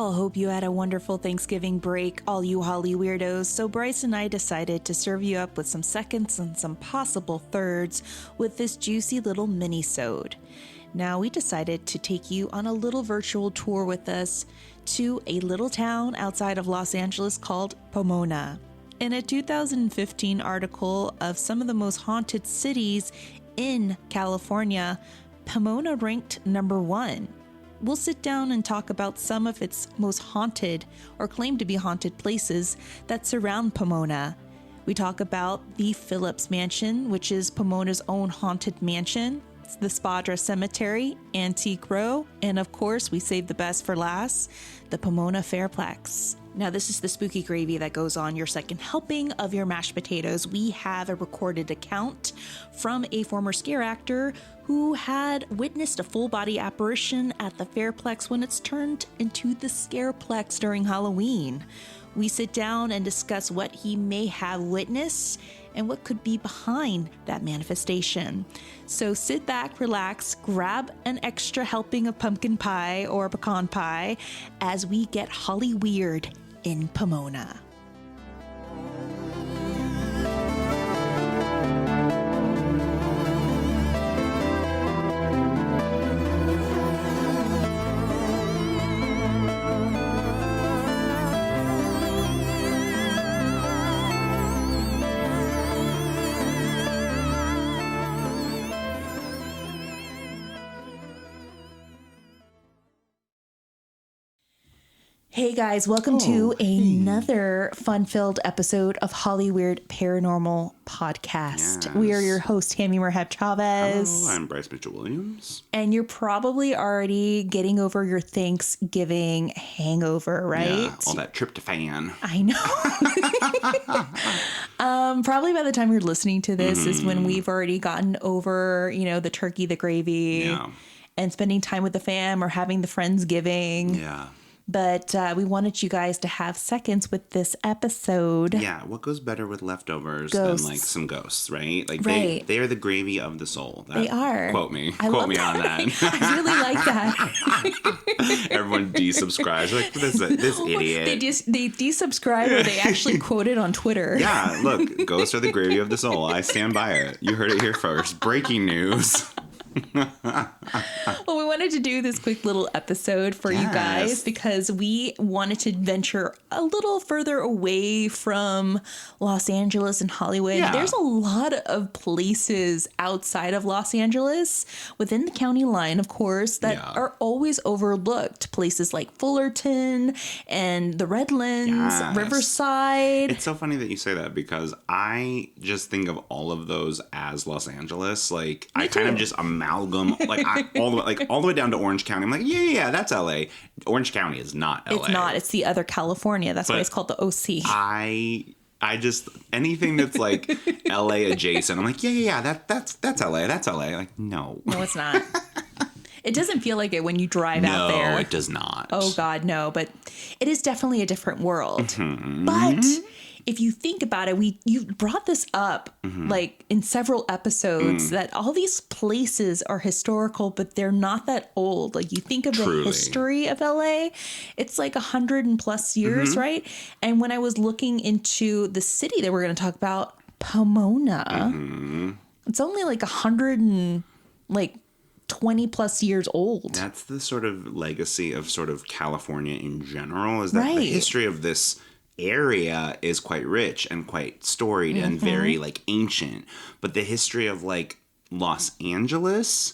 all hope you had a wonderful Thanksgiving break, all you Hollyweirdos. So Bryce and I decided to serve you up with some seconds and some possible thirds with this juicy little Minisode. Now we decided to take you on a little virtual tour with us to a little town outside of Los Angeles called Pomona. In a 2015 article of some of the most haunted cities in California, Pomona ranked number 1. We'll sit down and talk about some of its most haunted or claimed to be haunted places that surround Pomona. We talk about the Phillips Mansion, which is Pomona's own haunted mansion, the Spadra Cemetery, Antique Row, and of course, we saved the best for last, the Pomona Fairplex. Now, this is the spooky gravy that goes on your second helping of your mashed potatoes. We have a recorded account from a former scare actor who had witnessed a full-body apparition at the Fairplex when it's turned into the Scareplex during Halloween. We sit down and discuss what he may have witnessed and what could be behind that manifestation. So sit back, relax, grab an extra helping of pumpkin pie or pecan pie as we get Hollyweird in Pomona. Hey guys, welcome to another fun-filled episode of Hollyweird Paranormal Podcast. Yes. We are your host, Tammy Merhab Chavez. Hello, I'm Bryce Mitchell-Williams. And you're probably already getting over your Thanksgiving hangover, right? Yeah, all that tryptophan. I know. Probably by the time you're listening to this is when we've already gotten over, the turkey, the gravy, and spending time with the fam or having the Friendsgiving. Yeah. But we wanted you guys to have seconds with this episode. Yeah, what goes better with leftovers than some ghosts, right? They are the gravy of the soul. They are. Quote me. Quote me on that. I really like that. Everyone desubscribes. Like, this idiot. They desubscribe or they actually quote it on Twitter. Yeah, look, ghosts are the gravy of the soul. I stand by it. You heard it here first. Breaking news. Well, we wanted to do this quick little episode for you guys because we wanted to venture a little further away from Los Angeles and Hollywood. Yeah. There's a lot of places outside of Los Angeles within the county line, of course, that are always overlooked. Places like Fullerton and the Redlands, Riverside. It's so funny that you say that because I just think of all of those as Los Angeles. Like, I kind of just amalgam all the way down to Orange County. I'm like, yeah, that's LA. Orange County is not LA. It's not. It's the other California. That's why it's called the OC. I just anything that's like LA adjacent. I'm like, yeah, that's LA. That's LA. Like, no, it's not. It doesn't feel like it when you drive out there. No, it does not. Oh God, no. But it is definitely a different world. Mm-hmm. But if you think about it, you brought this up like in several episodes that all these places are historical, but they're not that old. Like you think of the history of LA, it's like 100+ years, right? And when I was looking into the city that we're going to talk about, Pomona, it's only like 120+ years old. That's the sort of legacy of sort of California in general, is that the history of this area is quite rich and quite storied and very like ancient, but the history of like Los Angeles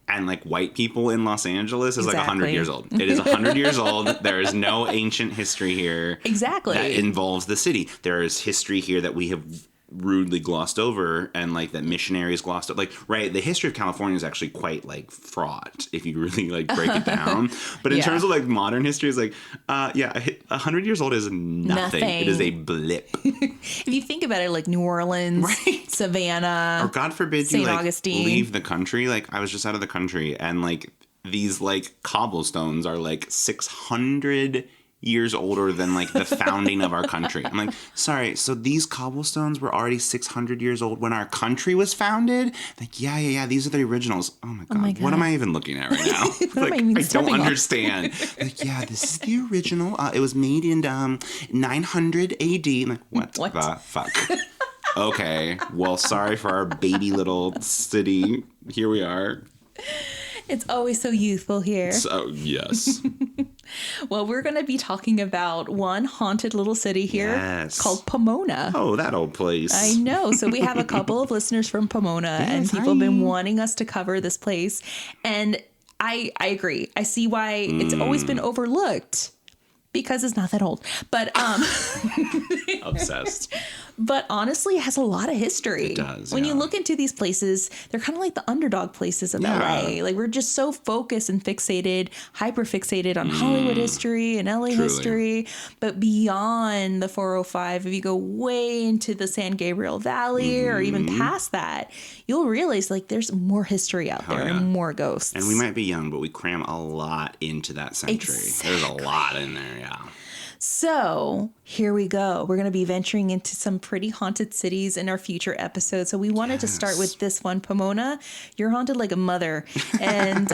and like white people in Los Angeles is like 100 years old. It is 100 years old. There is no ancient history here that involves the city. There is history here that we have rudely glossed over, and like that missionaries glossed over. Like, right, the history of California is actually quite like fraught if you really like break it down. But in terms of like modern history, it's like 100 years old is nothing. It is a blip. If you think about it, like New Orleans, Savannah, or God forbid St. you like Augustine. Leave the country. Like, I was just out of the country, and like these like cobblestones are like 600 years older than like the founding of our country. I'm like, sorry, so these cobblestones were already 600 years old when our country was founded? Like, yeah, these are the originals. Oh my God, what am I even looking at right now? Like, I don't understand. Like, yeah, this is the original. It was made in 900 AD. I'm like, what the fuck? Okay, well, sorry for our baby little city. Here we are. It's always so youthful here. So, yes. Well, we're going to be talking about one haunted little city here called Pomona. Oh, that old place. I know. So we have a couple of listeners from Pomona, and people have been wanting us to cover this place. And I agree. I see why it's always been overlooked. Because it's not that old. But obsessed. But honestly, it has a lot of history. It does. When you look into these places, they're kind of like the underdog places of LA. Like, we're just so focused and fixated, hyper fixated on Hollywood history and LA history. But beyond the 405, if you go way into the San Gabriel Valley or even past that, you'll realize like there's more history out there and more ghosts. And we might be young, but we cram a lot into that century. Exactly. There's a lot in there, yeah. So here we go. We're going to be venturing into some pretty haunted cities in our future episodes. So we wanted to start with this one, Pomona. You're haunted like a mother, and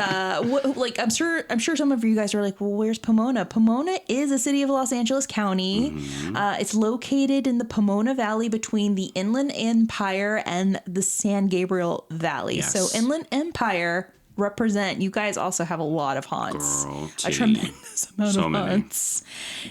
like I'm sure some of you guys are like, well, where's Pomona? Pomona is a city of Los Angeles County. It's located in the Pomona Valley between the Inland Empire and the San Gabriel Valley. Yes. So Inland Empire represent. You guys also have a lot of haunts. A tremendous amount of haunts.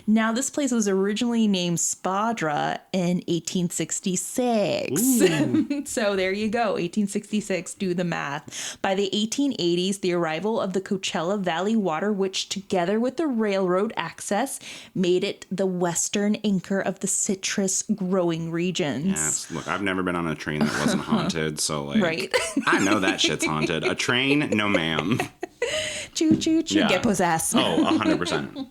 Now, this place was originally named Spadra in 1866. So there you go, 1866. Do the math. By the 1880s, the arrival of the Coachella Valley Water Witch, together with the railroad access, made it the western anchor of the citrus growing regions. Yes. Look, I've never been on a train that wasn't haunted, so like, I know that shit's haunted. A train, no ma'am. Choo choo choo, get possessed. Oh, 100%.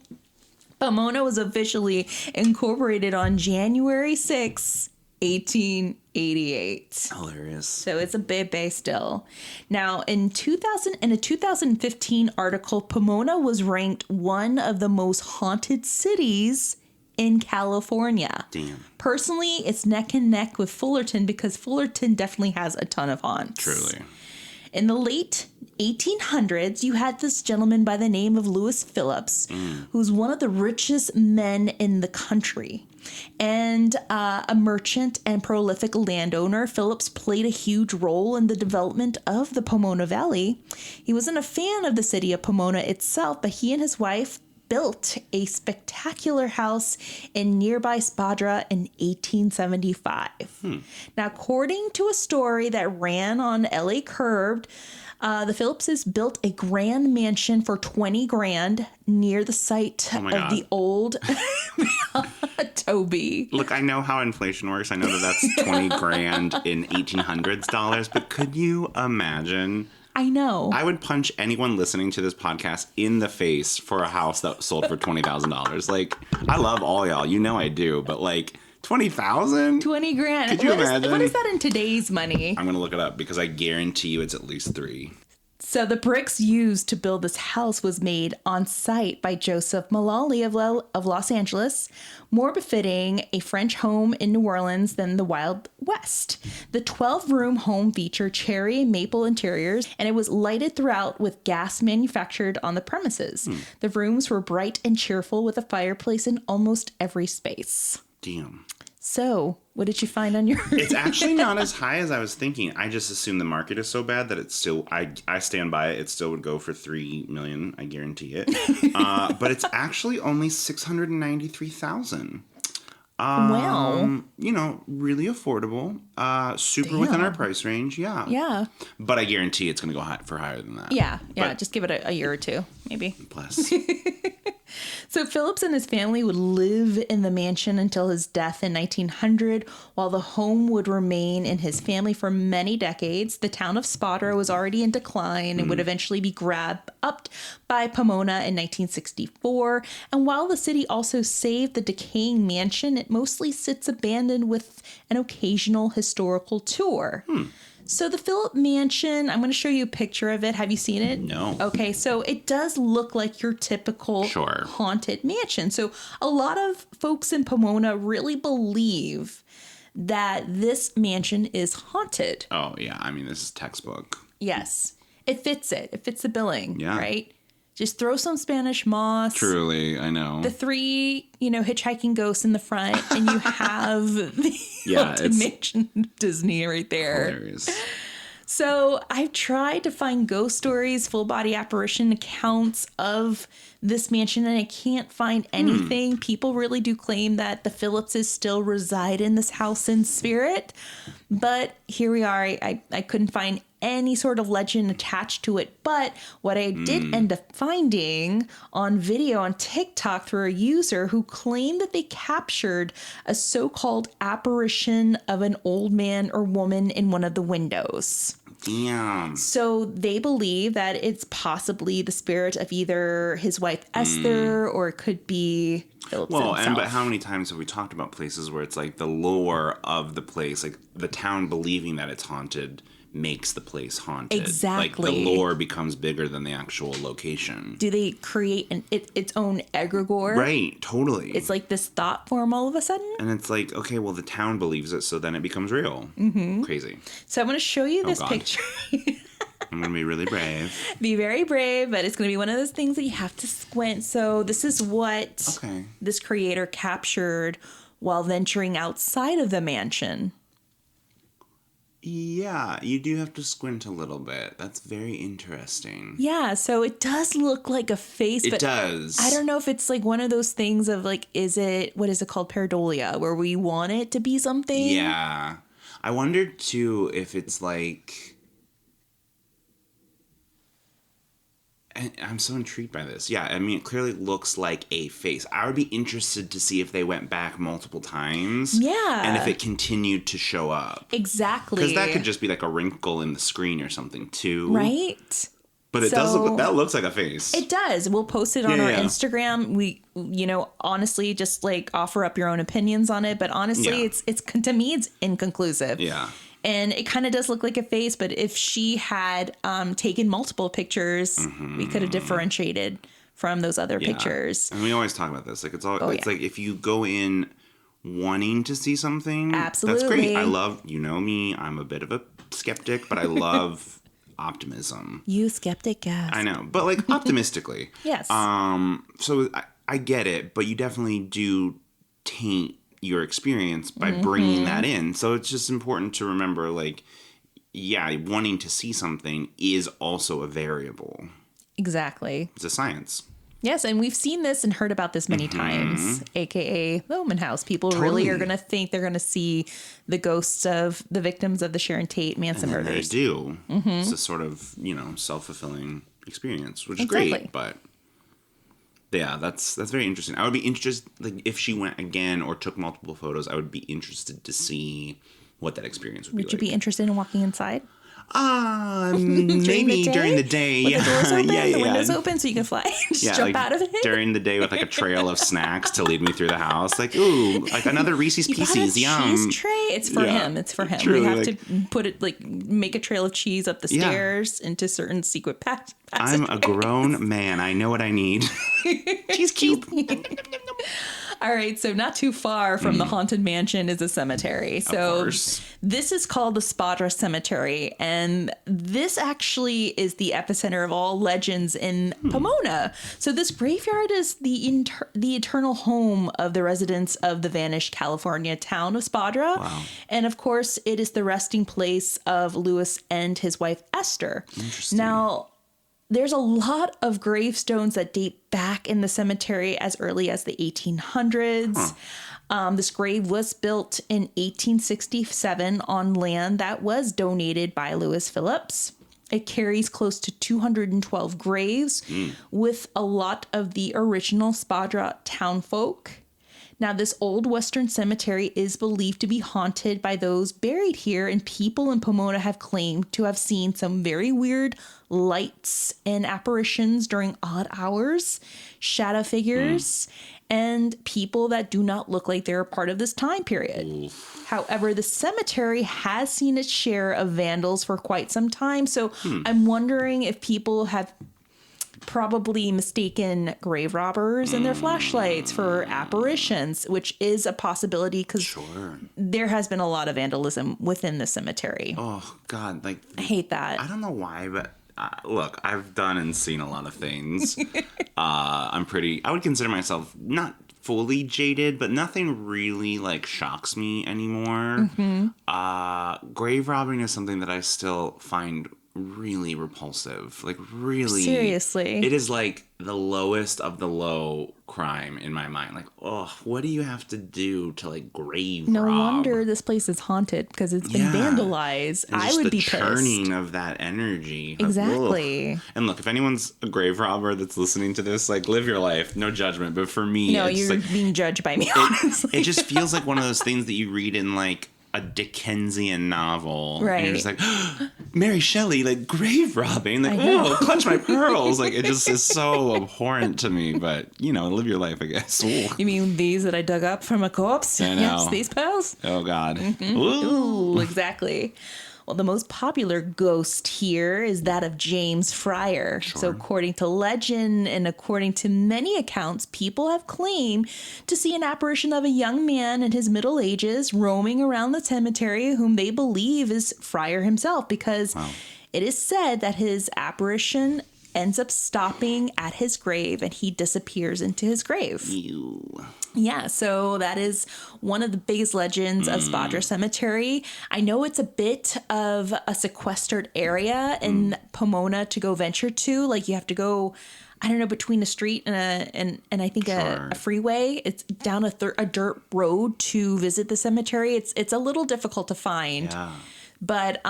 Pomona was officially incorporated on January 6, 1888. Hilarious. So it's a bebe still. Now, in a 2015 article, Pomona was ranked one of the most haunted cities in California. Damn. Personally, it's neck and neck with Fullerton because Fullerton definitely has a ton of haunts. Truly. In the late 1800s, you had this gentleman by the name of Louis Phillips, who's one of the richest men in the country. And a merchant and prolific landowner, Phillips played a huge role in the development of the Pomona Valley. He wasn't a fan of the city of Pomona itself, but he and his wife built a spectacular house in nearby Spadra in 1875. Now, according to a story that ran on LA Curved, the Phillipses built a grand mansion for $20,000 near the site of the old Toby. Look, I know how inflation works. I know that that's $20,000 in 1800s dollars, but could you imagine? I know. I would punch anyone listening to this podcast in the face for a house that sold for $20,000. Like, I love all y'all. You know I do. But, like, $20,000? $20,000. Could you imagine? What is that in today's money? I'm going to look it up because I guarantee you it's at least $3,000. So the bricks used to build this house was made on site by Joseph Mullally of Los Angeles, more befitting a French home in New Orleans than the Wild West. The 12-room home featured cherry and maple interiors, and it was lighted throughout with gas manufactured on the premises. The rooms were bright and cheerful with a fireplace in almost every space. Damn. So, what did you find on your... It's actually not as high as I was thinking. I just assume the market is so bad that it's still... I stand by it. It still would go for $3 million. I guarantee it. But it's actually only $693,000. Wow. You know, really affordable. Super within our price range. Yeah. Yeah. But I guarantee it's going to go for higher than that. Yeah. But just give it a year or two, maybe. Bless. So Phillips and his family would live in the mansion until his death in 1900, while the home would remain in his family for many decades. The town of Spadra was already in decline and would eventually be grabbed up by Pomona in 1964. And while the city also saved the decaying mansion, it mostly sits abandoned with an occasional historical tour. So the Phillip Mansion, I'm going to show you a picture of it. Have you seen it? No. Okay, so it does look like your typical haunted mansion. So a lot of folks in Pomona really believe that this mansion is haunted. Oh, yeah. I mean, this is textbook. Yes. It fits it. It fits the billing, right? Just throw some Spanish moss. Truly, I know. The 3, hitchhiking ghosts in the front, and you have the haunted mansion Disney right there. Hilarious. So I've tried to find ghost stories, full body apparition accounts of this mansion, and I can't find anything. People really do claim that the Phillipses still reside in this house in spirit. But here we are. I couldn't find any sort of legend attached to it. But what I did end up finding on video on TikTok through a user who claimed that they captured a so-called apparition of an old man or woman in one of the windows. Damn. So they believe that it's possibly the spirit of either his wife Esther or it could be Phillips himself. But how many times have we talked about places where it's like the lore of the place, like the town believing that it's haunted makes the place haunted. Exactly. Like the lore becomes bigger than the actual location. Do they create its own egregore? Right, totally. It's like this thought form all of a sudden. And it's like, okay, well, the town believes it, so then it becomes real. Mm-hmm. Crazy. So I'm going to show you this picture. I'm going to be really brave. Be very brave, but it's going to be one of those things that you have to squint. So this is what this creator captured while venturing outside of the mansion. Yeah, you do have to squint a little bit. That's very interesting. Yeah, so it does look like a face. It does. I don't know if it's like one of those things of like, what is it called? Pareidolia, where we want it to be something. Yeah. I wondered too if it's like... I'm so intrigued by this. Yeah, I mean, it clearly looks like a face. I would be interested to see if they went back multiple times. Yeah. And if it continued to show up. Exactly. Because that could just be like a wrinkle in the screen or something, too. Right? But it does look, that looks like a face. It does. We'll post it on our Instagram. We, honestly, just like offer up your own opinions on it. But honestly, it's to me, it's inconclusive. Yeah. And it kind of does look like a face, but if she had taken multiple pictures, we could have differentiated from those other pictures. And we always talk about this. Like it's like if you go in wanting to see something, absolutely, that's great. I love, me, I'm a bit of a skeptic, but I love optimism. You skeptic ass. I know, but like optimistically. Yes. So I get it, but you definitely do taint your experience by bringing that in. So it's just important to remember, like, wanting to see something is also a variable. Exactly. It's a science. Yes, and we've seen this and heard about this many times, aka the Omen House. People really are going to think they're going to see the ghosts of the victims of the Sharon Tate Manson murders. They do. It's a sort of, self-fulfilling experience, which is great, but... Yeah, that's very interesting. I would be interested, like, if she went again or took multiple photos, I would be interested to see what that experience would be like. Would you be interested in walking inside? Maybe during the day. With the doors open, the windows open, so you can fly. Just jump out of it. During the day with like a trail of snacks to lead me through the house. Like, ooh, like another Reese's Pieces. Yum. Cheese tray. It's for him. It's for him. Truly, we have to put it make a trail of cheese up the stairs into certain secret passageways. I'm a grown man. I know what I need. Cheese cube. All right, so not too far from the Haunted Mansion is a cemetery. So this is called the Spadra Cemetery, and this actually is the epicenter of all legends in Pomona. So this graveyard is the eternal home of the residents of the vanished California town of Spadra. Wow. And of course, it is the resting place of Louis and his wife Esther. Interesting. Now, there's a lot of gravestones that date back in the cemetery as early as the 1800s. This grave was built in 1867 on land that was donated by Louis Phillips. It carries close to 212 graves with a lot of the original Spadra townfolk. Now, this old Western cemetery is believed to be haunted by those buried here, and people in Pomona have claimed to have seen some very weird lights and apparitions during odd hours, shadow figures, and people that do not look like they're a part of this time period. However, the cemetery has seen its share of vandals for quite some time, so I'm wondering if people have probably mistaken grave robbers and their flashlights for apparitions, which is a possibility because there has been a lot of vandalism within the cemetery. Oh, God. Like, I hate that. I don't know why, but look, I've done and seen a lot of things. I would consider myself not fully jaded, but nothing really like shocks me anymore. Grave robbing is something that I still find really repulsive. Like, really. Seriously. It is like the lowest of the low crime in my mind. Like, oh, what do you have to do to like grave rob? No wonder this place is haunted because it's been vandalized. And I would be pissed. The churning of that energy. Exactly. And look, if anyone's a grave robber that's listening to this, like, live your life. No judgment. But for me, no, it's you're like, being judged by me, honestly. It just feels like one of those things that you read in like a Dickensian novel. Right. And you're just like, oh, Mary Shelley, like, grave robbing. Like, oh, clutch my pearls. Like, it just is so abhorrent to me. But, you know, live your life, I guess. Ooh. You mean these that I dug up from a corpse? I know. Yes, these pearls? Oh, God. Ooh, exactly. Well, the most popular ghost here is that of James Fryer. So according to legend and according to many accounts, people have claimed to see an apparition of a young man in his middle ages roaming around the cemetery whom they believe is Fryer himself, because it is said that his apparition ends up stopping at his grave and he disappears into his grave. Ew. Yeah, so that is one of the biggest legends of Spadra Cemetery. I know it's a bit of a sequestered area in Pomona to go venture to. Like, you have to go, I don't know, between a street and I think a freeway. It's down a dirt road to visit the cemetery. It's a little difficult to find. Yeah. But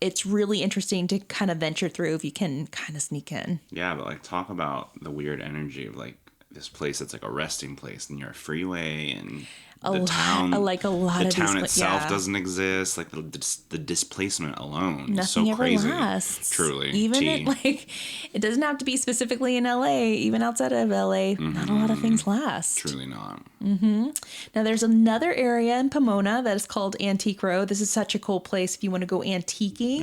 it's really interesting to kind of venture through if you can kind of sneak in. Yeah, but like, talk about the weird energy of like this place that's like a resting place near a freeway, and the town itself doesn't exist. Like the displacement alone is so crazy. Nothing ever lasts. Truly, even it doesn't have to be specifically in LA. Even outside of LA, not a lot of things last. Truly not. Now there's another area in Pomona that is called Antique Row. This is such a cool place if you want to go antiquing.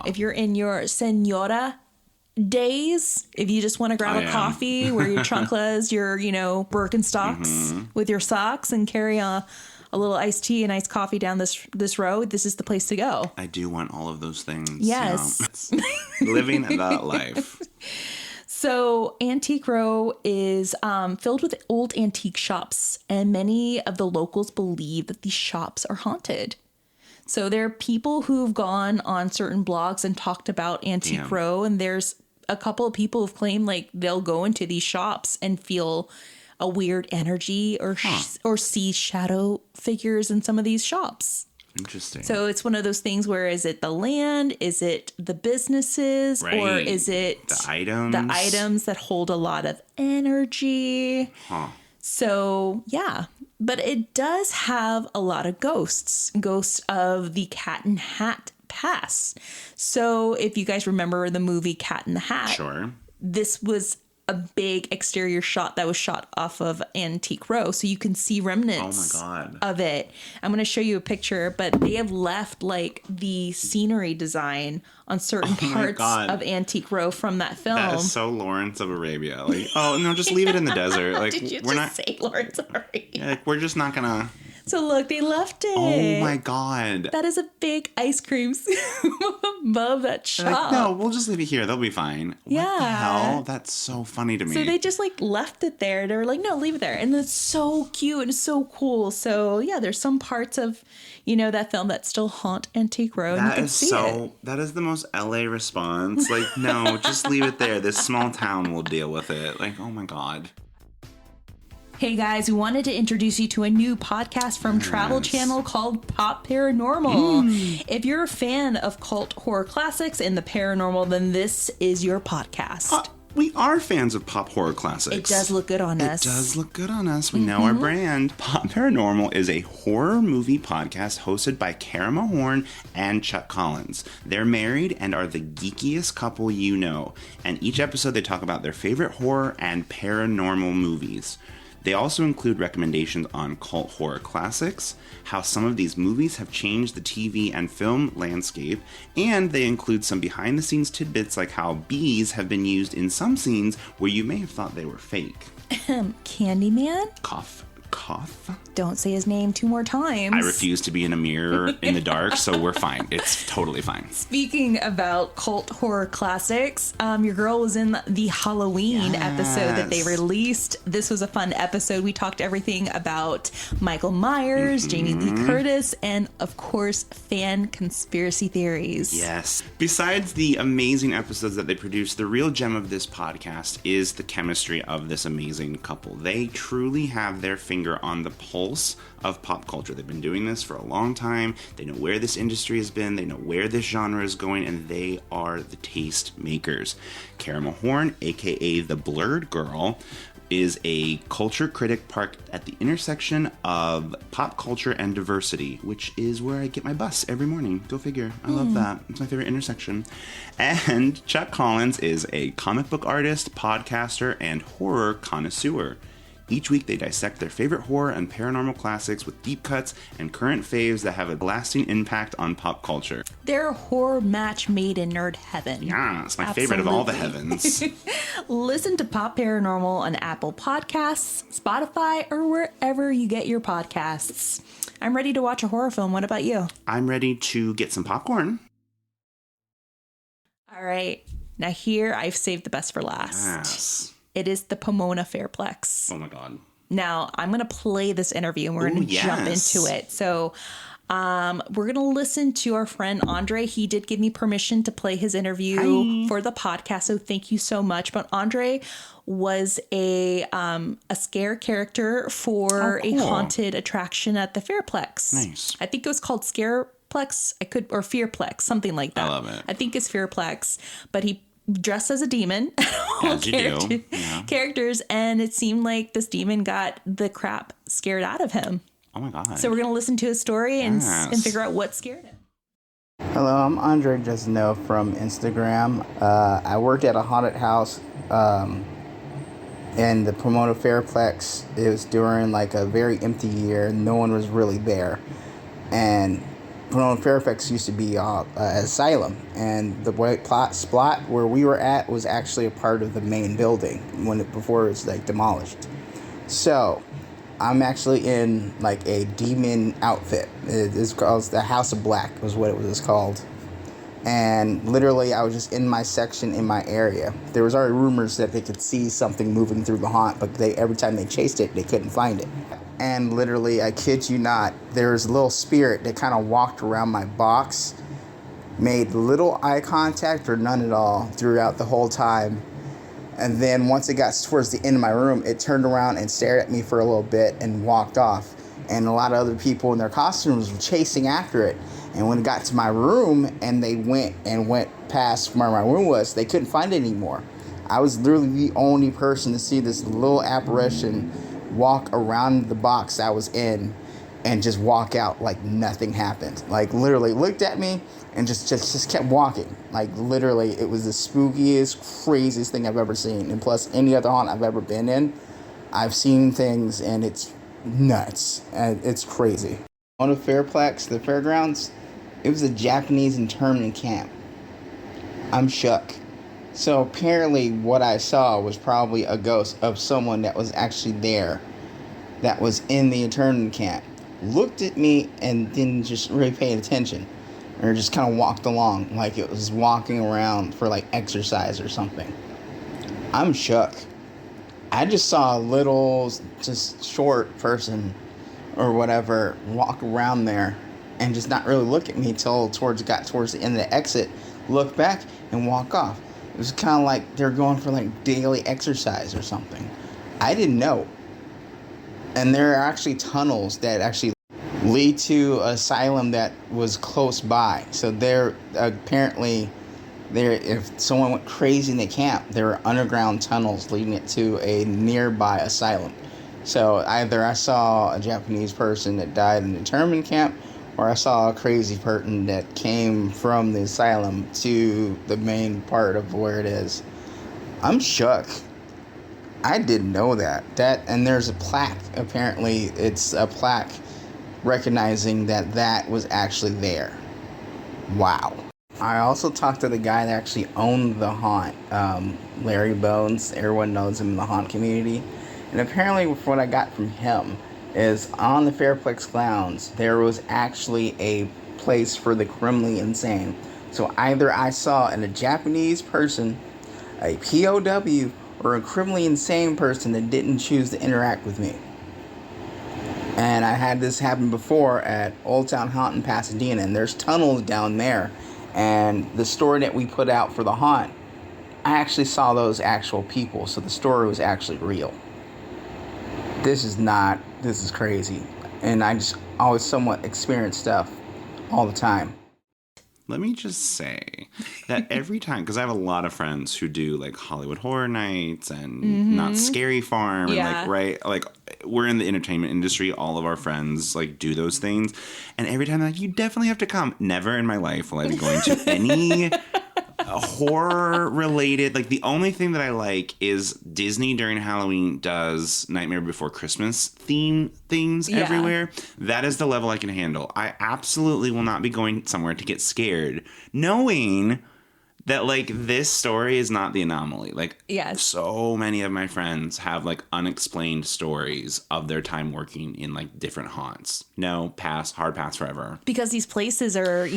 If you're in your Senora days, if you just want to grab a coffee, wear your chanclas, your, Birkenstocks with your socks, and carry a little iced tea and iced coffee down this road, this is the place to go. I do want all of those things. Yes. Living that life. So Antique Row is filled with old antique shops, and many of the locals believe that these shops are haunted. So there are people who've gone on certain blogs and talked about Antique Row, and there's a couple of people who've claimed like they'll go into these shops and feel a weird energy or see shadow figures in some of these shops. Interesting. So it's one of those things where, is it the land? Is it the businesses? Right. Or is it the items? The items that hold a lot of energy. So, yeah. But it does have a lot of ghosts of the Cat and Hat past. So if you guys remember the movie Cat in the Hat, this was a big exterior shot that was shot off of Antique Row. So you can see remnants of it. I'm going to show you a picture, but they have left like the scenery design on certain parts of Antique Row from that film. That is so Lawrence of Arabia. Like, oh no, just leave it in the desert. Like, did you say Lawrence of Arabia? Yeah, like, we're just not gonna. So look, they left it. Oh my God. That is a big ice cream above that shop. Like, no, we'll just leave it here. They'll be fine. What the hell? That's so funny to me. So they just like left it there. They were like, no, leave it there. And it's so cute and so cool. So yeah, there's some parts of, that film that still haunt Antique Row. And you can see it. That is the most LA response. Like, no, just leave it there. This small town will deal with it. Like, oh my God. Hey guys, we wanted to introduce you to a new podcast from Travel Channel called Pop Paranormal. If you're a fan of cult horror classics and the paranormal, then this is your podcast. We are fans of pop horror classics. It does look good on us. It does look good on us. We know our brand. Pop Paranormal is a horror movie podcast hosted by Kara Mahorn and Chuck Collins. They're married and are the geekiest couple you know. And each episode they talk about their favorite horror and paranormal movies. They also include recommendations on cult horror classics, how some of these movies have changed the TV and film landscape, and they include some behind-the-scenes tidbits like how bees have been used in some scenes where you may have thought they were fake. Candyman? Cough. Don't say his name 2 more times. I refuse to be in a mirror in the dark, so we're fine. It's totally fine. Speaking about cult horror classics, your girl was in the Halloween episode that they released. This was a fun episode. We talked everything about Michael Myers, Jamie Lee Curtis, and of course, fan conspiracy theories. Yes. Besides the amazing episodes that they produce, the real gem of this podcast is the chemistry of this amazing couple. They truly have their finger on the pulse of pop culture. They've been doing this for a long time. They know where this industry has been. They know where this genre is going, and they are the taste makers. Kara Mahorn, aka the Blurred Girl, is a culture critic parked at the intersection of pop culture and diversity, which is where I get my bus every morning. Go figure. I love that. It's my favorite intersection. And Chuck Collins is a comic book artist, podcaster, and horror connoisseur. Each week, they dissect their favorite horror and paranormal classics with deep cuts and current faves that have a lasting impact on pop culture. They're a horror match made in nerd heaven. Yeah, it's my favorite of all the heavens. Listen to Pop Paranormal on Apple Podcasts, Spotify, or wherever you get your podcasts. I'm ready to watch a horror film. What about you? I'm ready to get some popcorn. All right. Now here, I've saved the best for last. Yes. It is the Pomona Fairplex. Oh my God. Now, I'm going to play this interview and we're going to jump into it. So, we're going to listen to our friend Andre. He did give me permission to play his interview for the podcast. So thank you so much. But Andre was a scare character for a haunted attraction at the Fairplex. Nice. I think it was called Scareplex. Or Fearplex, something like that. I love it. I think it's Fearplex, but he dressed as a demon. As you do. Yeah. Characters, and it seemed like this demon got the crap scared out of him. Oh my God. So we're going to listen to his story and figure out what scared him. Hello, I'm Andre Jesno from Instagram. I worked at a haunted house in the Pomona Fairplex. It was during like a very empty year. No one was really there. And Pomona Fairplex used to be an asylum, and the white spot where we were at was actually a part of the main building before it was like demolished. So I'm actually in like a demon outfit. It's called the House of Black was what it was called. And literally I was just in my section, in my area. There was already rumors that they could see something moving through the haunt, but every time they chased it, they couldn't find it. And literally, I kid you not, there was a little spirit that kind of walked around my box, made little eye contact or none at all throughout the whole time. And then once it got towards the end of my room, it turned around and stared at me for a little bit and walked off. And a lot of other people in their costumes were chasing after it. And when it got to my room and they went past where my room was, they couldn't find it anymore. I was literally the only person to see this little apparition walk around the box I was in and just walk out like nothing happened. Like literally looked at me and just kept walking. Like literally it was the spookiest, craziest thing I've ever seen. And plus any other haunt I've ever been in, I've seen things and it's nuts. And it's crazy. On the Fairplex, the fairgrounds, it was a Japanese internment camp. I'm shook. So apparently what I saw was probably a ghost of someone that was actually there, that was in the internment camp. Looked at me and didn't just really pay attention, or just kind of walked along like it was walking around for like exercise or something. I'm shook. I just saw a little, just short person or whatever walk around there and just not really look at me till got towards the end of the exit, look back and walk off. It was kind of like they're going for like daily exercise or something. I didn't know. And there are actually tunnels that actually lead to an asylum that was close by. So there apparently if someone went crazy in the camp, there were underground tunnels leading it to a nearby asylum. So either I saw a Japanese person that died in the internment camp, or I saw a crazy person that came from the asylum to the main part of where it is. I'm shook. I didn't know that. And there's a plaque. Apparently, it's a plaque recognizing that was actually there. Wow. I also talked to the guy that actually owned the haunt, Larry Bones. Everyone knows him in the haunt community. And apparently, what I got from him is on the Fairplex grounds, there was actually a place for the criminally insane. So either I saw a Japanese person, a POW, or a criminally insane person that didn't choose to interact with me. And I had this happen before at Old Town Haunt in Pasadena, and there's tunnels down there. And the story that we put out for the haunt, I actually saw those actual people, so the story was actually real. This is crazy. And I just always somewhat experience stuff all the time. Let me just say that every time, because I have a lot of friends who do like Hollywood Horror Nights and Not Scary Farm, and we're in the entertainment industry. All of our friends like do those things, and every time they're like, you definitely have to come. Never in my life will I be going to any horror related. Like the only thing that I like is Disney during Halloween does Nightmare Before Christmas theme things everywhere. That is the level I can handle. I absolutely will not be going somewhere to get scared knowing that like this story is not the anomaly. Like so many of my friends have like unexplained stories of their time working in like different haunts. No, pass, hard pass forever. Because these places are,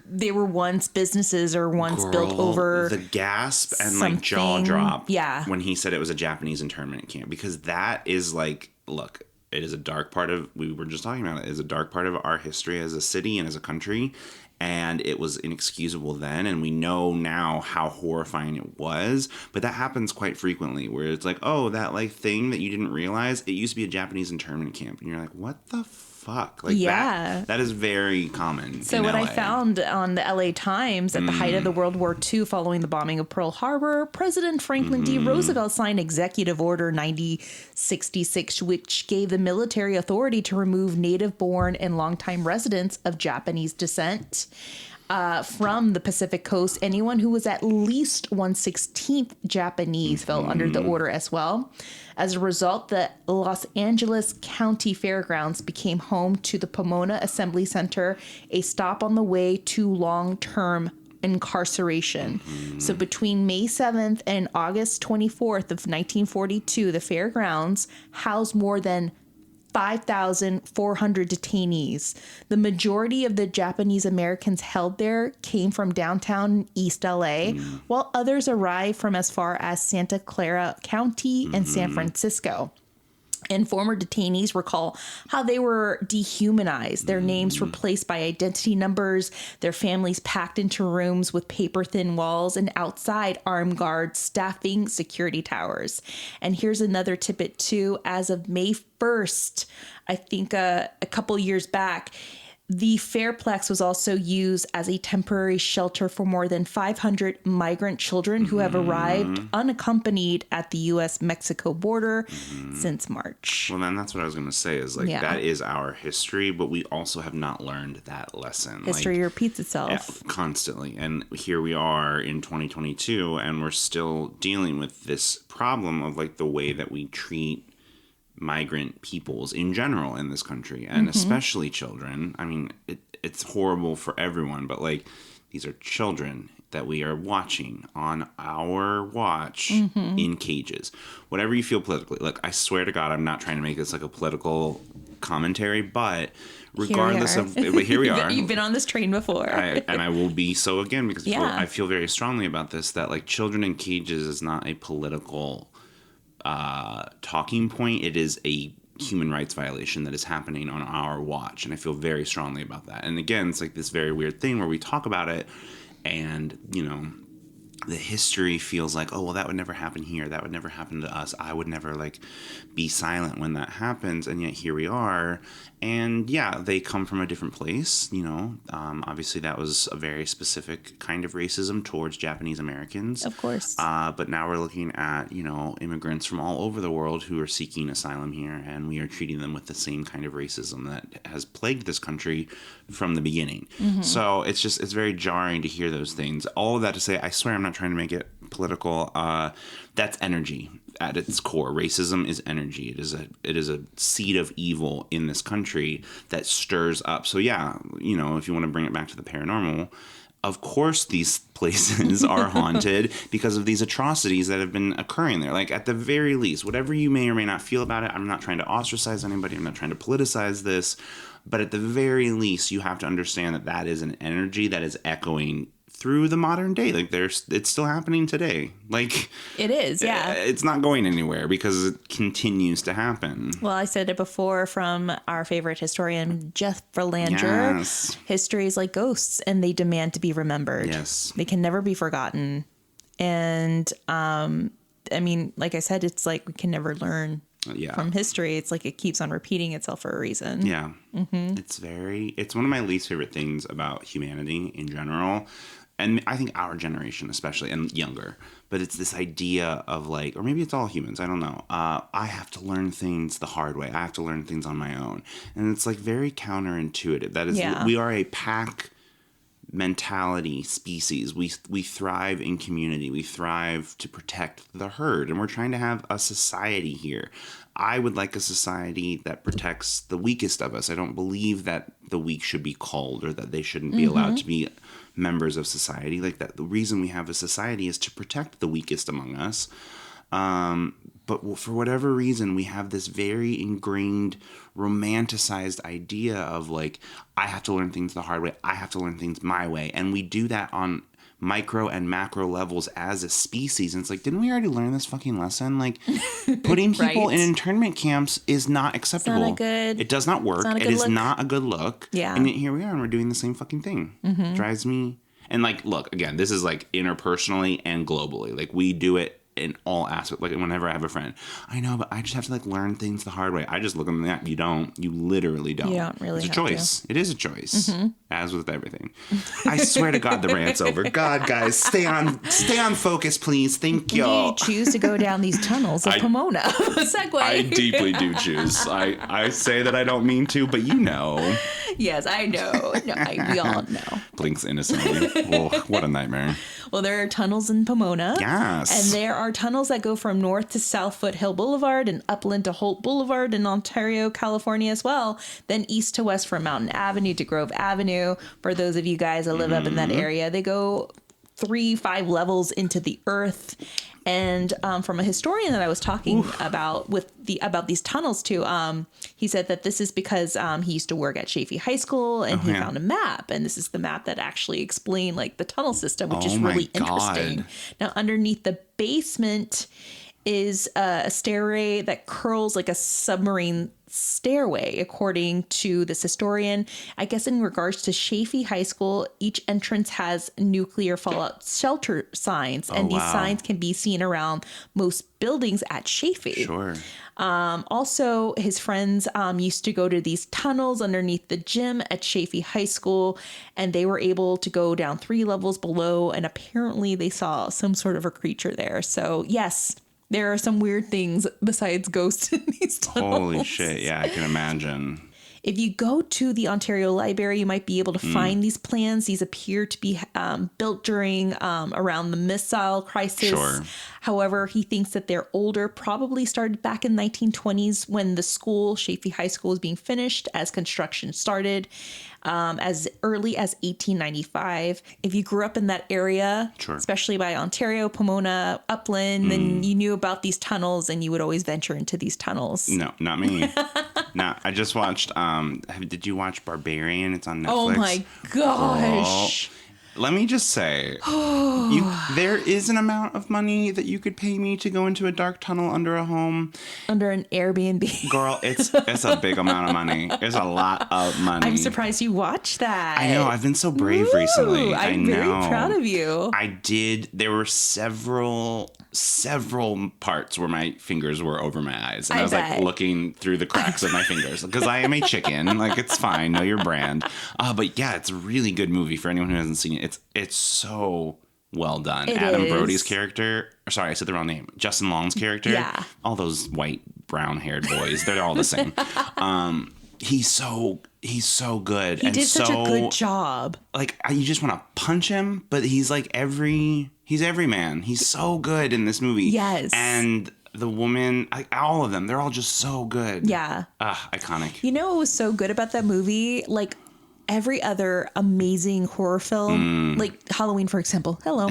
they were once businesses or once built over. The gasp and something. Like jaw drop. Yeah. When he said it was a Japanese internment camp, because that is like, look, it is a dark part of, we were just talking about it, is a dark part of our history as a city and as a country. And it was inexcusable then. And we know now how horrifying it was. But that happens quite frequently where it's like, oh, that like thing that you didn't realize, it used to be a Japanese internment camp. And you're like, what the fuck? Like that is very common. So what I found on the LA Times at the height of the World War II following the bombing of Pearl Harbor, President Franklin D. Roosevelt signed Executive Order 9066, which gave the military authority to remove native-born and longtime residents of Japanese descent from the Pacific Coast. Anyone who was at least 1/16th Japanese fell under the order as well. As a result, the Los Angeles County Fairgrounds became home to the Pomona Assembly Center, a stop on the way to long-term incarceration. So between May 7th and August 24th of 1942, the fairgrounds housed more than 5,400 detainees. The majority of the Japanese Americans held there came from downtown East LA, while others arrived from as far as Santa Clara County and San Francisco. And former detainees recall how they were dehumanized, their names replaced by identity numbers, their families packed into rooms with paper-thin walls, and outside armed guards staffing security towers. And here's another tidbit too. As of May 1st, I think a couple years back, the Fairplex was also used as a temporary shelter for more than 500 migrant children who have arrived unaccompanied at the U.S.-Mexico border since March. Well, then that's what I was going to say is like that is our history, but we also have not learned that lesson. History repeats itself. Constantly. And here we are in 2022, and we're still dealing with this problem of like the way that we treat migrant peoples in general in this country, and especially children. I mean, it's horrible for everyone, but like these are children that we are watching on our watch in cages. Whatever you feel politically. Look, I swear to God, I'm not trying to make this like a political commentary, but regardless of, but here we are. You've been on this train before. And I will be so again, because I feel very strongly about this, that like children in cages is not a political talking point. It is a human rights violation that is happening on our watch, and I feel very strongly about that. And again, it's like this very weird thing where we talk about it, and the history feels like, oh, well, that would never happen here. That would never happen to us. I would never, like, be silent when that happens. And yet here we are. And, yeah, they come from a different place, you know. Obviously, that was a very specific kind of racism towards Japanese Americans. Of course. But now we're looking at, you know, immigrants from all over the world who are seeking asylum here. And we are treating them with the same kind of racism that has plagued this country from the beginning. So it's very jarring to hear those things. All of that to say, I swear I'm not trying to make it political. That's energy at its core. Racism is energy. It is a seed of evil in this country that stirs up. So yeah, you know, if you want to bring it back to the paranormal, of course these places are haunted because of these atrocities that have been occurring there. Like, at the very least, whatever you may or may not feel about it, I'm not trying to ostracize anybody. I'm not trying to politicize this. But at the very least, you have to understand that that is an energy that is echoing through the modern day. Like, it's still happening today. Like, it is, yeah. It's not going anywhere because it continues to happen. Well, I said it before from our favorite historian, Jeff Verlander. Yes. History is like ghosts, and they demand to be remembered. Yes. They can never be forgotten. And, I mean, like I said, it's like we can never learn from history. It's like it keeps on repeating itself for a reason. Yeah. It's one of my least favorite things about humanity in general. And I think our generation especially, and younger, but it's this idea of, like, or maybe it's all humans, I don't know. I have to learn things the hard way. I have to learn things on my own. And it's, like, very counterintuitive. That is, we are a pack mentality species. We thrive in community. We thrive to protect the herd, and we're trying to have a society here. I would like a society that protects the weakest of us. I don't believe that the weak should be culled or that they shouldn't be allowed to be members of society. Like, that the reason we have a society is to protect the weakest among us. But for whatever reason, we have this very ingrained, romanticized idea of, like, I have to learn things the hard way. I have to learn things my way. And we do that on micro and macro levels as a species. And it's like, didn't we already learn this fucking lesson? Like, putting people in internment camps is not acceptable. It does not work. It is not a good look. Yeah. And yet here we are, and we're doing the same fucking thing. Drives me. And, like, look, again, this is, like, interpersonally and globally. Like, we do it in all aspects. Like, whenever I have a friend, I know, but I just have to, like, learn things the hard way. I just look at them that you don't. You literally don't. You don't really. It's a choice. It is a choice, as with everything. I swear to God, the rant's over. God, guys, stay on focus, please. Thank you. We choose to go down these tunnels of Pomona. Segue. I deeply do choose. I say that I don't mean to, but you know. Yes, I know. No, we all know. Blinks innocently. Oh, what a nightmare. Well, there are tunnels in Pomona. Yes. And there are tunnels that go from north to South Foothill Boulevard and upland to Holt Boulevard in Ontario, California as well. Then east to west from Mountain Avenue to Grove Avenue. For those of you guys that live up in that area, they go 3-5 levels into the earth. And from a historian that I was talking about these tunnels to, he said that this is because he used to work at Chaffey High School and he found a map, and this is the map that actually explained, like, the tunnel system, which is really interesting. Now, underneath the basement is a stairway that curls like a submarine stairway, according to this historian. I guess in regards to Chaffey High School, each entrance has nuclear fallout shelter signs, and these signs can be seen around most buildings at Chaffey. Sure. Also, his friends used to go to these tunnels underneath the gym at Chaffey High School, and they were able to go down 3 levels below, and apparently they saw some sort of a creature there. So, yes, there are some weird things besides ghosts in these tunnels. Holy shit, yeah, I can imagine. If you go to the Ontario Library, you might be able to find these plans. These appear to be built during around the missile crisis. Sure. However, he thinks that they're older, probably started back in the 1920s when the school, Chaffey High School, was being finished as construction started. As early as 1895. If you grew up in that area, especially by Ontario, Pomona, Upland, then you knew about these tunnels and you would always venture into these tunnels. No, not me. No, I just watched, did you watch Barbarian? It's on Netflix. Oh my gosh. Let me just say, there is an amount of money that you could pay me to go into a dark tunnel under a home. Under an Airbnb. Girl, it's a big amount of money. It's a lot of money. I'm surprised you watched that. I know. I've been so brave recently. I'm very proud of you. I did. There were several parts where my fingers were over my eyes. And I was like looking through the cracks of my fingers because I am a chicken. Like, it's fine. Know your brand. But yeah, it's a really good movie for anyone who hasn't seen it. It's so well done. Adam Brody's character. Sorry, I said the wrong name. Justin Long's character. Yeah. All those white, brown-haired boys. They're all the same. He's so good. He did such a good job. Like, you just want to punch him, but he's like he's every man. He's so good in this movie. Yes. And the woman, all of them, they're all just so good. Yeah. Iconic. You know what was so good about that movie? Like, every other amazing horror film, like Halloween, for example. Hello.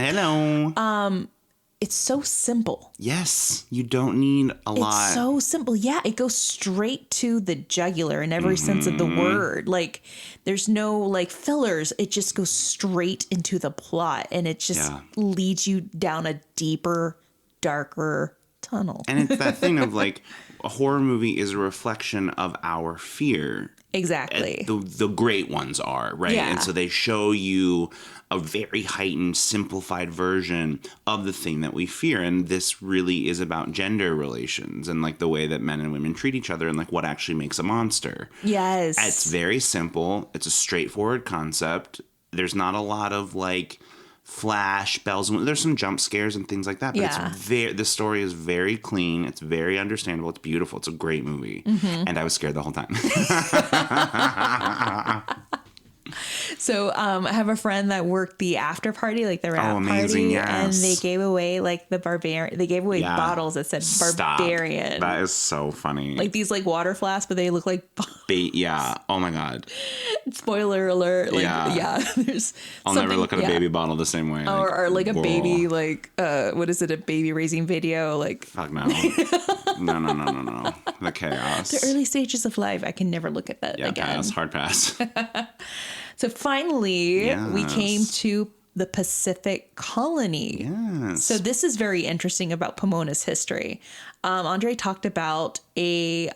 It's so simple. Yes. You don't need a lot. It's so simple. Yeah. It goes straight to the jugular in every sense of the word. Like, there's no like fillers. It just goes straight into the plot, and it just leads you down a deeper, darker tunnel. And it's that thing of like, a horror movie is a reflection of our fear. Exactly. The great ones are, right? Yeah. And so they show you a very heightened, simplified version of the thing that we fear. And this really is about gender relations and like the way that men and women treat each other and like what actually makes a monster. Yes. It's very simple. It's a straightforward concept. There's not a lot of like flash bells. There's some jump scares and things like that, but the story is very clean. It's very understandable. It's beautiful. It's a great movie. And I was scared the whole time. So I have a friend that worked the after party, like the wrap party, yes. and they gave away like the barbarian. They gave away bottles that said barbarian. That is so funny. Like these like water flasks, but they look like yeah. Oh my god. Spoiler alert. Like, there's. I'll never look at a baby bottle the same way. Or like a baby, like what is it? A baby raising video? Like fuck no. No. The chaos. The early stages of life. I can never look at that again. Hard pass. So finally, we came to the Pacific Colony. Yes. So this is very interesting about Pomona's history. Andre talked about a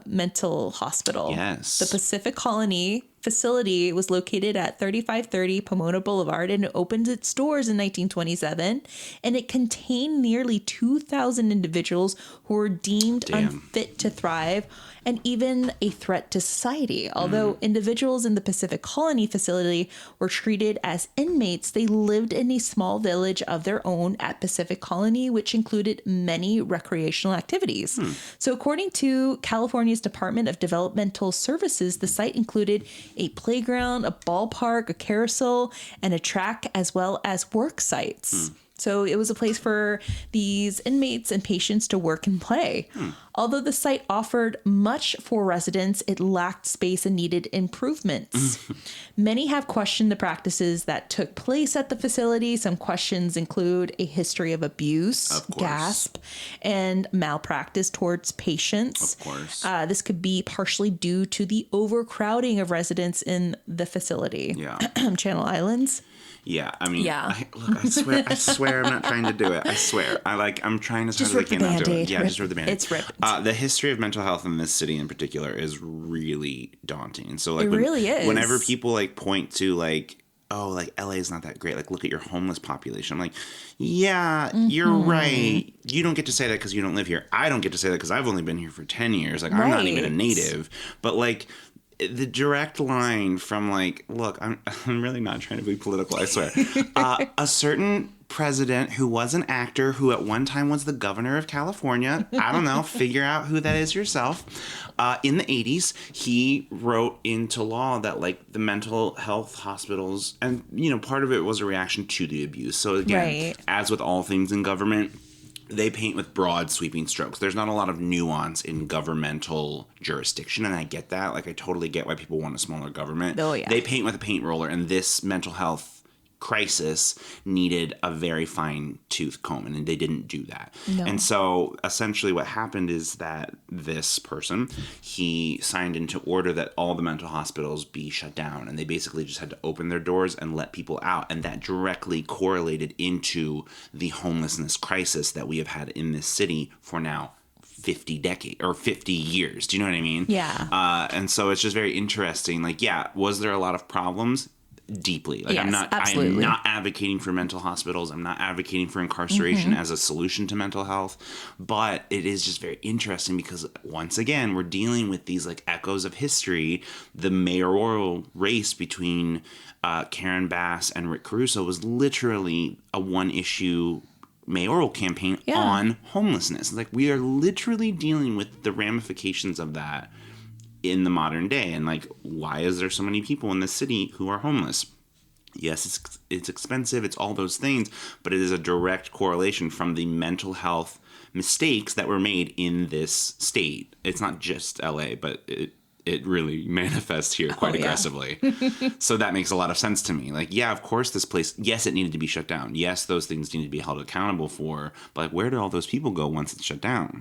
mental hospital. Yes. The Pacific Colony facility was located at 3530 Pomona Boulevard, and it opened its doors in 1927. And it contained nearly 2,000 individuals who were deemed unfit to thrive and even a threat to society. Although individuals in the Pacific Colony facility were treated as inmates, they lived in a small village of their own at Pacific Colony, which included many recreational activities. So according to California's Department of Developmental Services, the site included a playground, a ballpark, a carousel, and a track, as well as work sites. So it was a place for these inmates and patients to work and play. Although the site offered much for residents, it lacked space and needed improvements. Many have questioned the practices that took place at the facility. Some questions include a history of abuse, gasp, and malpractice towards patients. Of course. This could be partially due to the overcrowding of residents in the facility. Yeah. Channel Islands. Yeah, I mean, I swear I'm not trying to do it. I swear. I'm trying as hard as I can not do it. Yeah, just rip the Band-Aid. It's ripped. The history of mental health in this city in particular is really daunting. So like, it really is. Whenever people like point to like, oh, like LA is not that great. Like, look at your homeless population. I'm like, yeah, you're right. You don't get to say that because you don't live here. I don't get to say that because I've only been here for 10 years. Like, I'm not even a native. But like, the direct line from like, look, I'm really not trying to be political, I swear. A certain president who was an actor who at one time was the governor of California, I don't know, figure out who that is yourself. In the 80s, he wrote into law that like the mental health hospitals, and you know, part of it was a reaction to the abuse. So again, as with all things in government, they paint with broad sweeping strokes. There's not a lot of nuance in governmental jurisdiction, and I get that. Like, I totally get why people want a smaller government. Oh, yeah. They paint with a paint roller, and this mental health crisis needed a very fine tooth comb, and they didn't do that. No. And so essentially what happened is that this person, he signed into order that all the mental hospitals be shut down, and they basically just had to open their doors and let people out. And that directly correlated into the homelessness crisis that we have had in this city for now 50 years. Do you know what I mean? Yeah. And so it's just very interesting. Like, yeah, was there a lot of problems? Deeply. Like, yes, I am absolutely. not advocating for mental hospitals. I'm not advocating for incarceration as a solution to mental health. But it is just very interesting because, once again, we're dealing with these like echoes of history. The mayoral race between Karen Bass and Rick Caruso was literally a one-issue mayoral campaign on homelessness. Like, we are literally dealing with the ramifications of that in the modern day. And like, why is there so many people in this city who are homeless? Yes, it's expensive, it's all those things, but it is a direct correlation from the mental health mistakes that were made in this state. It's not just LA, but it really manifests here quite aggressively. So that makes a lot of sense to me. Like, yeah, of course this place, yes, it needed to be shut down. Yes, those things need to be held accountable for. But like, where do all those people go once it's shut down?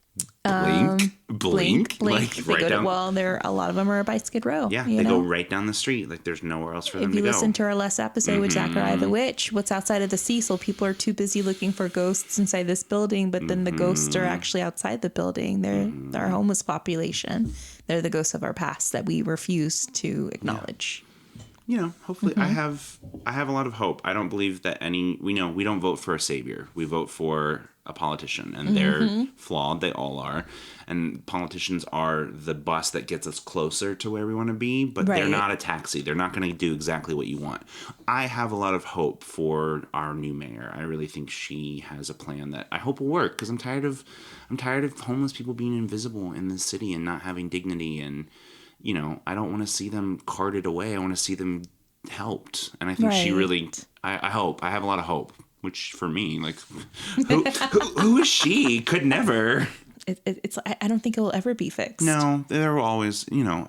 Blink. Like, They right go down. a lot of them are by Skid Row. Yeah, they go right down the street. Like, there's nowhere else for them If to you go. listen to our last episode with Zachariah the Witch, what's outside of the Cecil, people are too busy looking for ghosts inside this building, but then the ghosts are actually outside the building. They're our homeless population. They're the ghosts of our past that we refuse to acknowledge. You know, hopefully I have a lot of hope. I don't believe that we don't vote for a savior. We vote for a politician, and they're flawed. They all are. And politicians are the bus that gets us closer to where we want to be, but they're not a taxi. They're not going to do exactly what you want. I have a lot of hope for our new mayor. I really think she has a plan that I hope will work, because I'm tired of homeless people being invisible in this city and not having dignity. And, you know, I don't want to see them carted away. I want to see them helped. And I think she really, I hope, I have a lot of hope, which for me, like, who is she? Could never. It's I don't think it will ever be fixed. No, there will always, you know,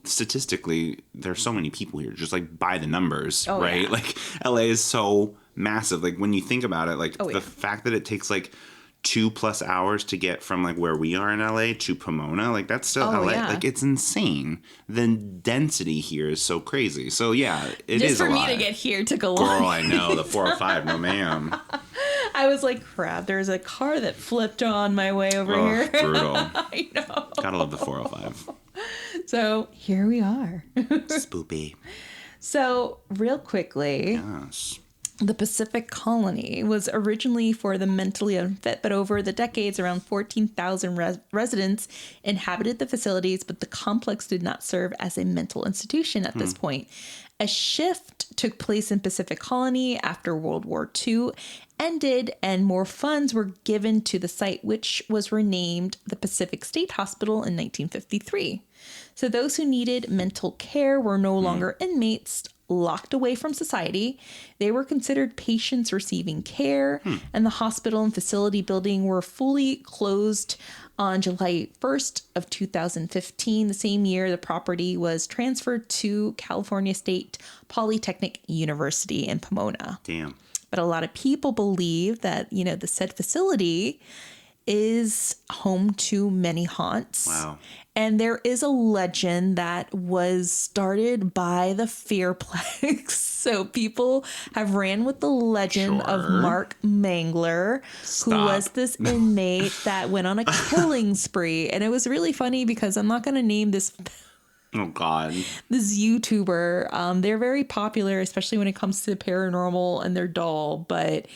statistically, there's so many people here, just like by the numbers, right? Yeah. Like, LA is so massive. Like, when you think about it, like the fact that it takes like 2+ hours to get from like where we are in LA to Pomona, like that's still LA. Yeah. Like, it's insane. The density here is so crazy. So yeah, it is Just for a me lot. to get here took a long. Girl, I know, the 405, no ma'am. I was like, crap, there's a car that flipped on my way over here. Brutal. I know. Gotta love the 405. So here we are. Spoopy. So real quickly, Yes. the Pacific Colony was originally for the mentally unfit, but over the decades, around 14,000 residents inhabited the facilities, but the complex did not serve as a mental institution at this point. A shift took place in Pacific Colony after World War II ended, and more funds were given to the site, which was renamed the Pacific State Hospital in 1953. So those who needed mental care were no longer inmates locked away from society. They were considered patients receiving care, and the hospital and facility building were fully closed on July 1st of 2015. The same year, the property was transferred to California State Polytechnic University in Pomona. Damn. But a lot of people believe that, you know, the said facility is home to many haunts. Wow. And there is a legend that was started by the Fearplex. So people have ran with the legend of Mark Mangler, who was this inmate that went on a killing spree. And it was really funny because I'm not going to name this Oh, God. this YouTuber. They're very popular, especially when it comes to paranormal, and they're dull, but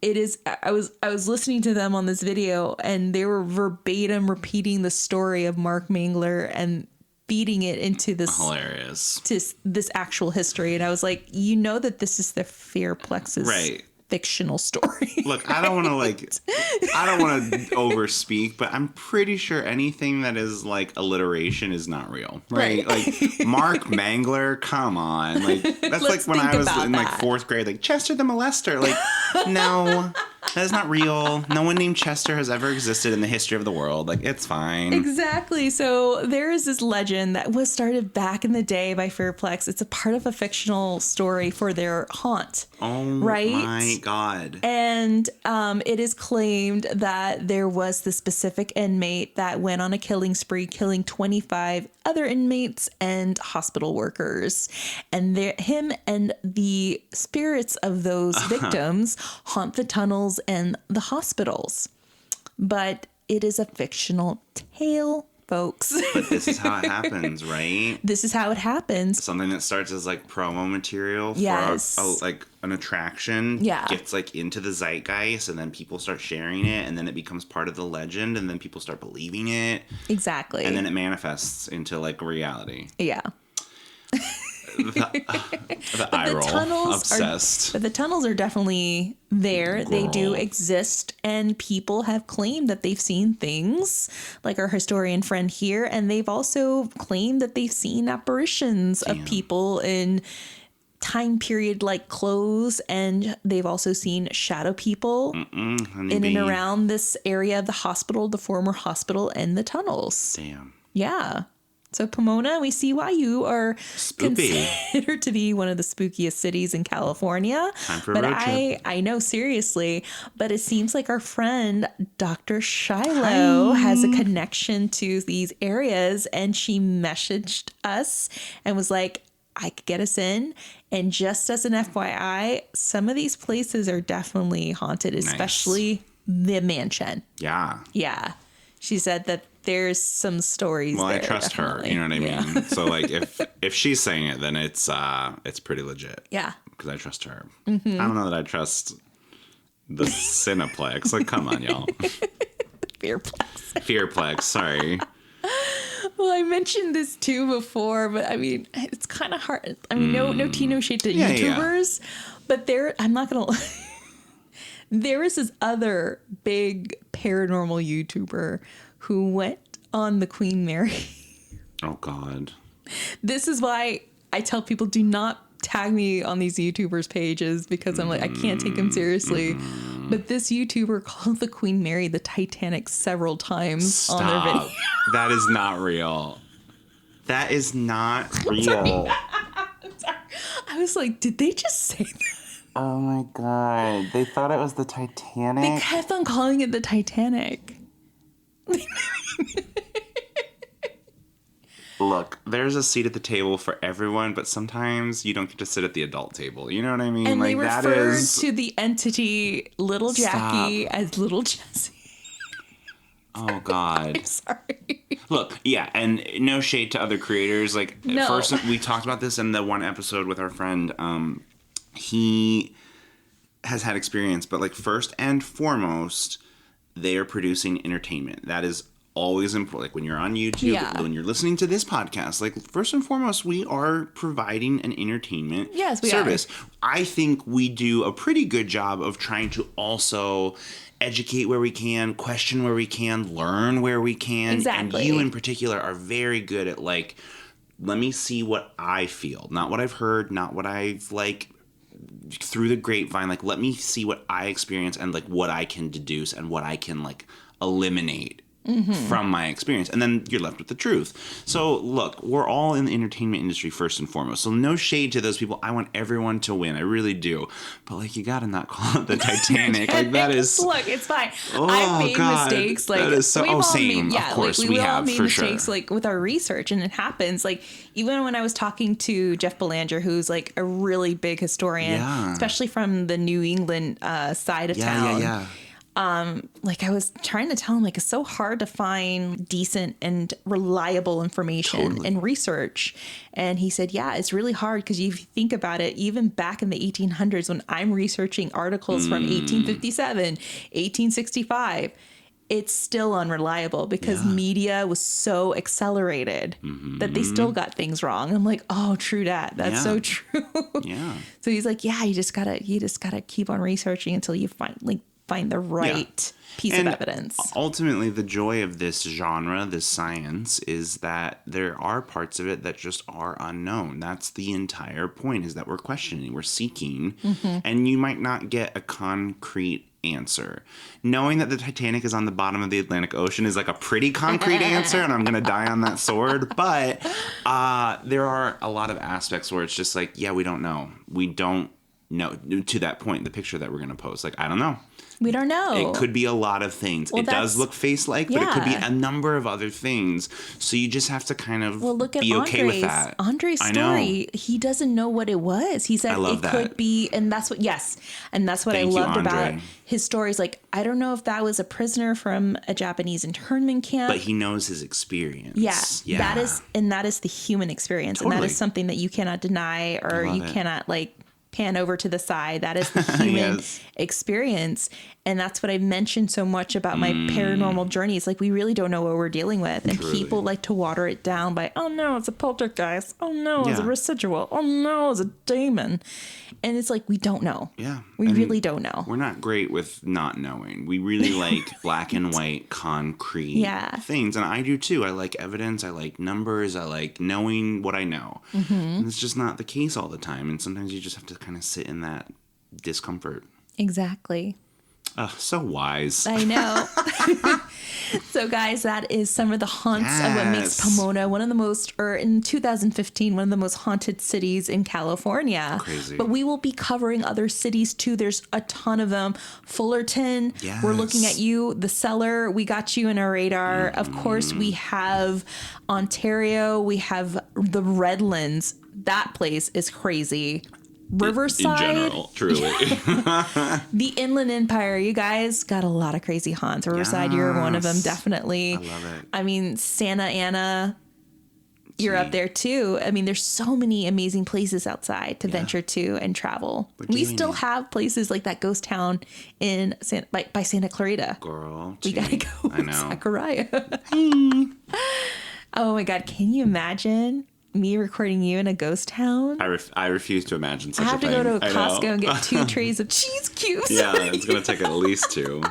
it is, I was listening to them on this video, and they were verbatim repeating the story of Mark Mangler and feeding it into this Hilarious. to this actual history. And I was like, you know that this is the Fearplex's fictional story. Look, I don't want to overspeak, but I'm pretty sure anything that is like alliteration is not real, right? Like, Mark Mangler, come on. Like, that's like when I was in like 4th grade, like Chester the Molester. Like, no, That is not real. No one named Chester has ever existed in the history of the world. Like, it's fine. Exactly. So there is this legend that was started back in the day by Fairplex. It's a part of a fictional story for their haunt. Oh, right? My God. And it is claimed that there was this specific inmate that went on a killing spree, killing 25 other inmates and hospital workers. And him and the spirits of those victims haunt the tunnels and the hospitals. But it is a fictional tale, folks. But this is how it happens, right? This is how it happens. Something that starts as like promo material for like an attraction gets like into the zeitgeist, and then people start sharing it, and then it becomes part of the legend, and then people start believing it. Exactly. And then it manifests into like reality. Yeah. The eye roll. Obsessed. But the tunnels are definitely there. Girl. They do exist, and people have claimed that they've seen things, like our historian friend here, and they've also claimed that they've seen apparitions of people in time period like clothes, and they've also seen shadow people in and around this area of the hospital, the former hospital, and the tunnels. Damn. Yeah. So Pomona, we see why you are considered to be one of the spookiest cities in California. Time for but a road trip. I know, seriously, but it seems like our friend Dr. Shiloh has a connection to these areas, and she messaged us and was like, I could get us in. And just as an FYI, some of these places are definitely haunted, especially the mansion. Yeah. Yeah. She said that there's some stories there. Well, I trust definitely. her. You know what I mean? So, like, if she's saying it, then it's pretty legit. Yeah. Because I trust her. I don't know that I trust the Cineplex. Like, come on, y'all. Fearplex. Sorry. Well, I mentioned this too before, but I mean, it's kind of hard. I mean, no tea, no shade to YouTubers, but I'm not going to there is this other big paranormal YouTuber who went on the Queen Mary. Oh, God. This is why I tell people, do not tag me on these YouTubers' pages, because I'm like, I can't take them seriously. But this YouTuber called the Queen Mary the Titanic several times on their video. That is not real. That is not real. I'm sorry. I was like, did they just say that? Oh, my God. They thought it was the Titanic? They kept on calling it the Titanic. Look, there's a seat at the table for everyone, but sometimes you don't get to sit at the adult table. You know what I mean? And like, they referred to the entity Little Jackie as Little Jessie. Oh, God. I'm sorry. Look, yeah, and no shade to other creators. Like, first, we talked about this in the one episode with our friend. He has had experience, but, like, first and foremost, they are producing entertainment. That is always important. Like, when you're on YouTube, when you're listening to this podcast, like, first and foremost, we are providing an entertainment service. I think we do a pretty good job of trying to also educate where we can, question where we can, learn where we can. Exactly. And you in particular are very good at, like, let me see what I feel, not what I've heard, not what I've, like, through the grapevine. Like, let me see what I experience and, like, what I can deduce and what I can, like, eliminate from my experience. And then you're left with the truth. So, look, we're all in the entertainment industry first and foremost. So no shade to those people. I want everyone to win. I really do. But, like, you gotta not call it the Titanic. Like, that is... Look, it's fine. Oh, I've made mistakes. Like, that is so... we've all same. Made, of course, like, we all have, made for mistakes, sure. like, with our research, and it happens. Like, even when I was talking to Jeff Belanger, who's, like, a really big historian, especially from the New England side of town. Like, I was trying to tell him, like, it's so hard to find decent and reliable information and research. And he said, yeah, it's really hard, because if you think about it, even back in the 1800s, when I'm researching articles from 1857, 1865, it's still unreliable, because media was so accelerated that they still got things wrong. I'm like, oh, true that. That's so true. So he's like, yeah, you just gotta keep on researching until you find the right piece of evidence. Ultimately, the joy of this genre, this science, is that there are parts of it that just are unknown. That's the entire point, is that we're questioning, we're seeking, and you might not get a concrete answer. Knowing that the Titanic is on the bottom of the Atlantic Ocean is like a pretty concrete answer, and I'm going to die on that sword. But there are a lot of aspects where it's just like, yeah, we don't know. We don't know. To that point, the picture that we're going to post, like, I don't know. We don't know. It could be a lot of things. Well, it does look face-like, but it could be a number of other things. So you just have to kind of look at be okay with that. Andre's story. He doesn't know what it was. He said it could be, and that's what, and that's what I loved about his stories. Like, I don't know if that was a prisoner from a Japanese internment camp. But he knows his experience. Yeah. That is the human experience. Totally. And that is something that you cannot deny, or you cannot, like, pan over to the side. That is the human experience. And that's what I mentioned so much about my paranormal journeys. Like, we really don't know what we're dealing with. And people like to water it down by, oh no, it's a poltergeist. Oh no, it's a residual. Oh no, it's a demon. And it's like, we don't know. Yeah. We really don't know. We're not great with not knowing. We really like black and white, concrete things. And I do too. I like evidence. I like numbers. I like knowing what I know. Mm-hmm. And it's just not the case all the time. And sometimes you just have to kind of sit in that discomfort. Exactly. Oh, so wise. I know. So, guys, that is some of the haunts of what makes Pomona one of the most, or in 2015, one of the most haunted cities in California. Crazy. But we will be covering other cities, too. There's a ton of them. Fullerton, we're looking at you. The Cellar, we got you in our radar. Of course, we have Ontario. We have the Redlands. That place is crazy. Riverside. In general, truly. The Inland Empire, you guys got a lot of crazy haunts. Riverside, you're one of them, definitely. I love it. I mean, Santa Ana, you're up there too. I mean, there's so many amazing places outside to venture to and travel. We still have places like that ghost town in by Santa Clarita. Girl, we gotta go. I know. Zachariah. Oh my God, can you imagine me recording you in a ghost town? I refuse to imagine such a thing. I have to go to a Costco and get 2 trays of cheese cubes. Yeah, it's going to take at least 2.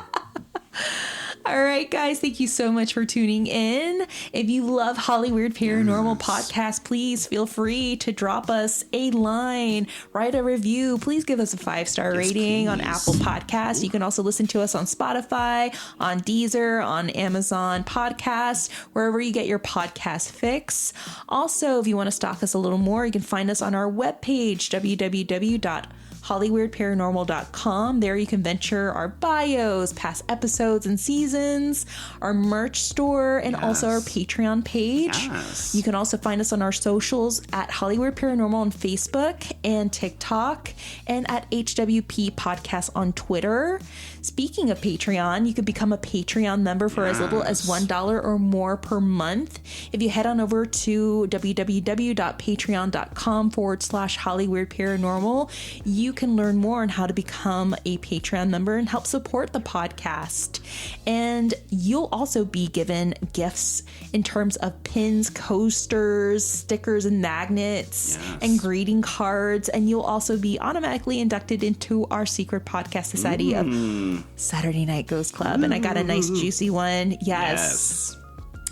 All right, guys, thank you so much for tuning in. If you love Hollyweird Paranormal Podcast, please feel free to drop us a line, write a review. Please give us a 5-star rating on Apple Podcasts. You can also listen to us on Spotify, on Deezer, on Amazon Podcasts, wherever you get your podcast fix. Also, if you want to stalk us a little more, you can find us on our webpage, www.hollyweirdparanormal.com. There you can venture our bios, past episodes and seasons, our merch store, and also our Patreon page. You can also find us on our socials at Hollyweird Paranormal on Facebook and TikTok, and at HWP Podcast on Twitter. Speaking of Patreon, you could become a Patreon member for as little as $1 or more per month. If you head on over to www.patreon.com/Hollyweird Paranormal, you can learn more on how to become a Patreon member and help support the podcast. And you'll also be given gifts in terms of pins, coasters, stickers, and magnets, and greeting cards. And you'll also be automatically inducted into our secret podcast society of Saturday Night Ghost Club. And I got a nice juicy one. Yes.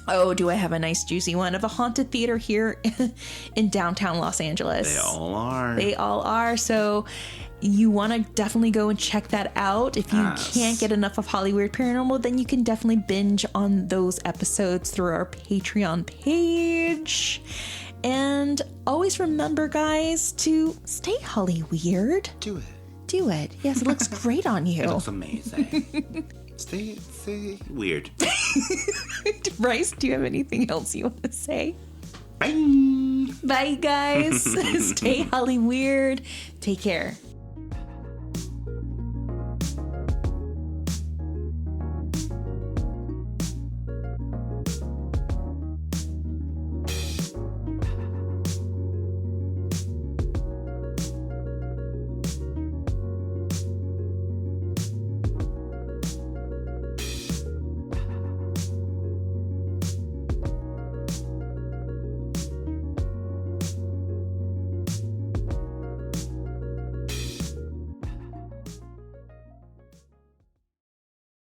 Oh, do I have a nice juicy one of a haunted theater here in downtown Los Angeles. They all are. They all are. So you want to definitely go and check that out. If you can't get enough of Hollyweird Paranormal, then you can definitely binge on those episodes through our Patreon page. And always remember, guys, to stay Hollyweird. Do it. Do it. Yes, it looks great on you. It looks amazing. Stay weird. Bryce, do you have anything else you want to say? Bye. Bye, guys. Stay Hollyweird. Take care.